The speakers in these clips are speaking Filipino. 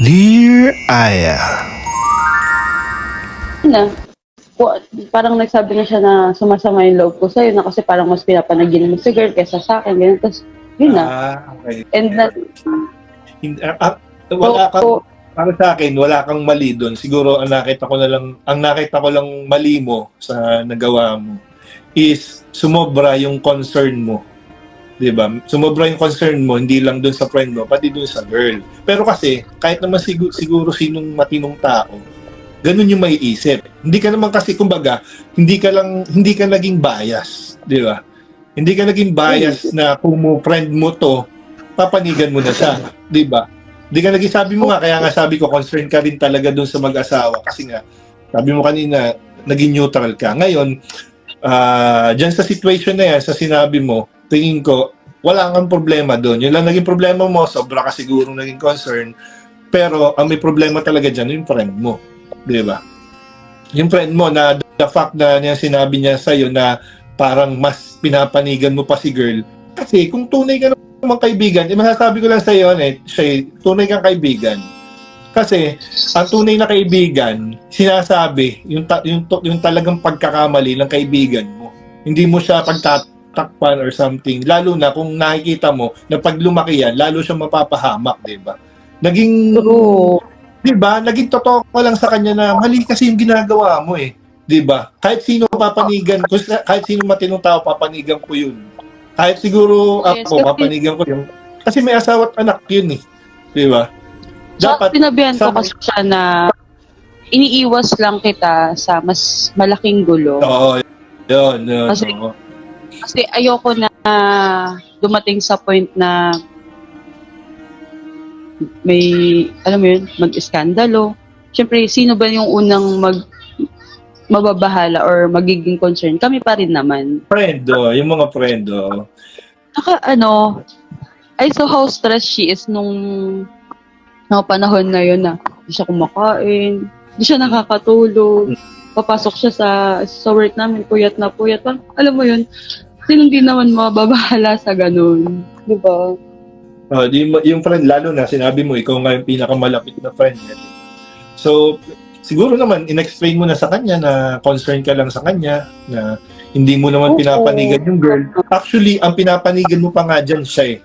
Dear Aya, Na, parang nagsabi na siya na sumasama yung loob ko sa'yo na kasi parang mas pinapanagin mo si girl kaysa sa akin, ganyan. Tapos, yun na. Okay. And that, Wala kang, para sa akin, wala kang mali doon. Siguro, ang nakita ko lang mali mo sa nagawa mo is sumobra yung concern mo. 'Di ba? Sumobra yung concern mo, hindi lang doon sa friend mo, pati doon sa girl. Pero kasi, kahit naman siguro sinong matinong tao, ganun yung maiisip. Hindi ka naman kasi, kumbaga, hindi ka naging bias. 'Di ba? Hindi ka naging bias na kung friend mo to, papanigan mo na siya. 'Di ba? Hindi ka naging, sabi mo nga, kaya nga sabi ko, concern ka rin talaga doon sa mag-asawa. Kasi nga, sabi mo kanina, naging neutral ka. Ngayon, dyan sa situation na yan, sa sinabi mo, tingin ko, wala kang problema doon. Yun lang naging problema mo, sobra ka siguro naging concern. Pero, ang may problema talaga dyan, yung friend mo. Di ba? Yung friend mo, na the fact na niya sinabi niya sa'yo na parang mas pinapanigan mo pa si girl. Kasi, kung tunay ka naman kaibigan, masasabi ko lang sa'yo, Shay, tunay kang kaibigan. Kasi, ang tunay na kaibigan, sinasabi, yung talagang pagkakamali ng kaibigan mo. Hindi mo siya pagtatakpan or something. Lalo na kung nakikita mo na pag lumaki yan, lalo siya mapapahamak, di ba? Naging, di ba? Naging totoo ko lang sa kanya na mali kasi yung ginagawa mo eh. Di ba? Kahit sino papanigan, kahit sino matinong tao, papanigan ko yun. Kahit siguro ako, papanigan ko yun. Kasi may asawa at anak yun eh. Di ba? dapat sinabihan ko kasi siya na iniiwas lang kita sa mas malaking gulo. Oo, yun. Kasi ayoko na dumating sa point na may, alam mo yun, mag-iskandalo. Siyempre, sino ba yung unang mababahala or magiging concern? Kami pa rin naman. Friend, yung mga friend, I saw how stressed she is nung panahon na yun na hindi siya kumakain, hindi siya nakakatulog, papasok siya sa work namin, puyat na puyat. Alam mo yun, sinong di naman mababahala sa ganun. Di ba? Yung friend, lalo na, sinabi mo, ikaw nga yung pinakamalapit na friend niya. So, siguro naman, in-explain mo na sa kanya na concern ka lang sa kanya, na hindi mo naman pinapanigan yung girl. Actually, ang pinapanigan mo pa nga dyan siya eh.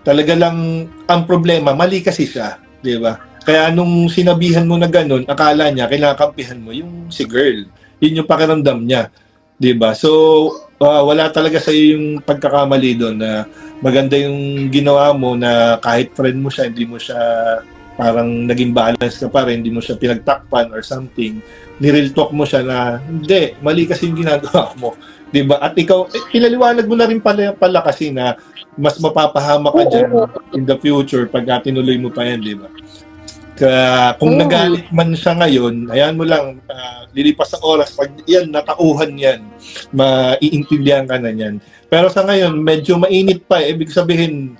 Talaga lang, ang problema, mali kasi siya. Di ba? Kaya nung sinabihan mo na ganun, akala niya, kinakampihan mo yung si girl. Yun yung pakiramdam niya. Di ba? So, wala talaga sa yung pagkakamali doon na maganda yung ginawa mo na kahit friend mo siya, hindi mo siya parang naging balance ka pa rin, hindi mo siya pinagtakpan or something. Ni-real talk mo siya na, hindi, mali kasi yung ginagawa mo. Di ba? At ikaw, pinaliwanag mo na rin pala kasi na mas mapapahama ka dyan in the future pag tinuloy mo pa yan, di ba? Kung nagalit man siya ngayon, ayan mo lang, lilipas sa oras, pag yan, natauhan yan, maiintindihan ka na yan. Pero sa ngayon, medyo mainit pa, ibig sabihin,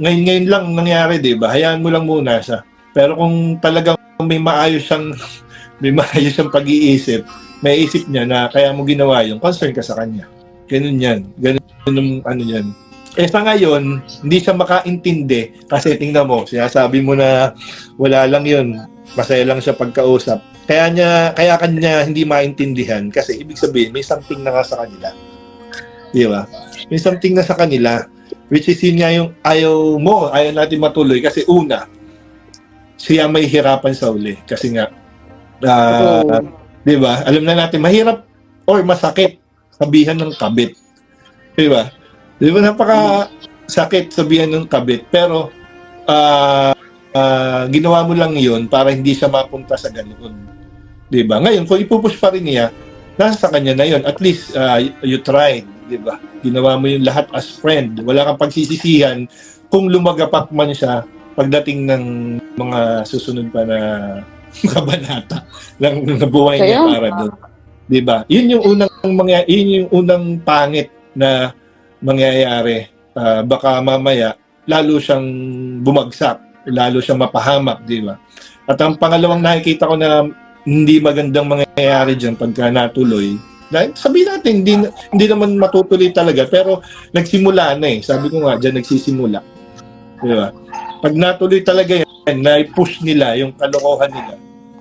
ngayon lang nangyari, di ba? Hayaan mo lang muna siya. Pero kung talagang may maayos siyang pag-iisip, may isip niya na kaya mo ginawa yung concern ka sa kanya. Ganun yan. Ganun yung ano yan. Sa ngayon, hindi siya makaintindi kasi tingnan mo, sinasabi mo na wala lang yun, masaya lang siya pagkausap. Kaya kanya hindi maintindihan kasi ibig sabihin may something na nga sa kanila. Di ba? May something na sa kanila which is yun nga yung ayaw natin matuloy kasi una, siya may hirapan sa uli kasi nga, di ba? Alam na natin, mahirap or masakit sabihan ng kabit. Di ba? Di ba napaka-sakit sabihan ng kabit, pero ginawa mo lang yun para hindi siya mapunta sa ganoon. Di ba? Ngayon, kung ipupush pa rin niya, nasa sa kanya na yun. At least, you tried. Di ba? Ginawa mo yung lahat as friend. Wala kang pagsisisihan kung lumagapak man siya pagdating ng mga susunod pa na kabanata ng buhay niya para doon. Di ba? Yun yung unang pangit na mangyayari. Baka mamaya lalo siyang bumagsak, lalo siyang mapahamak, di ba? At ang pangalawang nakikita ko na hindi magandang mangyayari diyan pagka natuloy, dahil sabihin natin hindi naman matutuloy talaga, pero nagsimula na eh. Sabi ko nga diyan nagsisimula. Di ba? Pag natuloy talaga yan, na push nila yung kalokohan nila.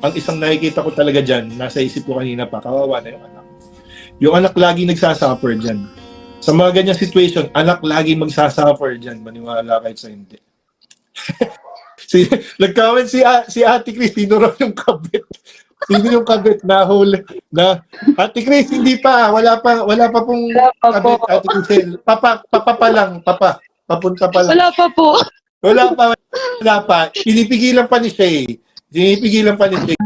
Ang isang nakikita ko talaga dyan, nasa isip ko kanina pa, kawawa na yung anak. Yung anak lagi nagsasuffer dyan. Sa mga ganyang situation, anak lagi magsasuffer dyan. Maniwala kahit sa hindi. Nag-comment si Ate Chris, sino raw yung kabit? Sino yung kabit na hole? Na, Ate Chris, hindi pa. Wala pa pong Wala pa kabit, po. Ate Chris. Papa pa lang. Papunta pa lang. Wala pa po. Wala pa. Pinipigilan pa ni Shay. Pinipigilan pa ni Shay.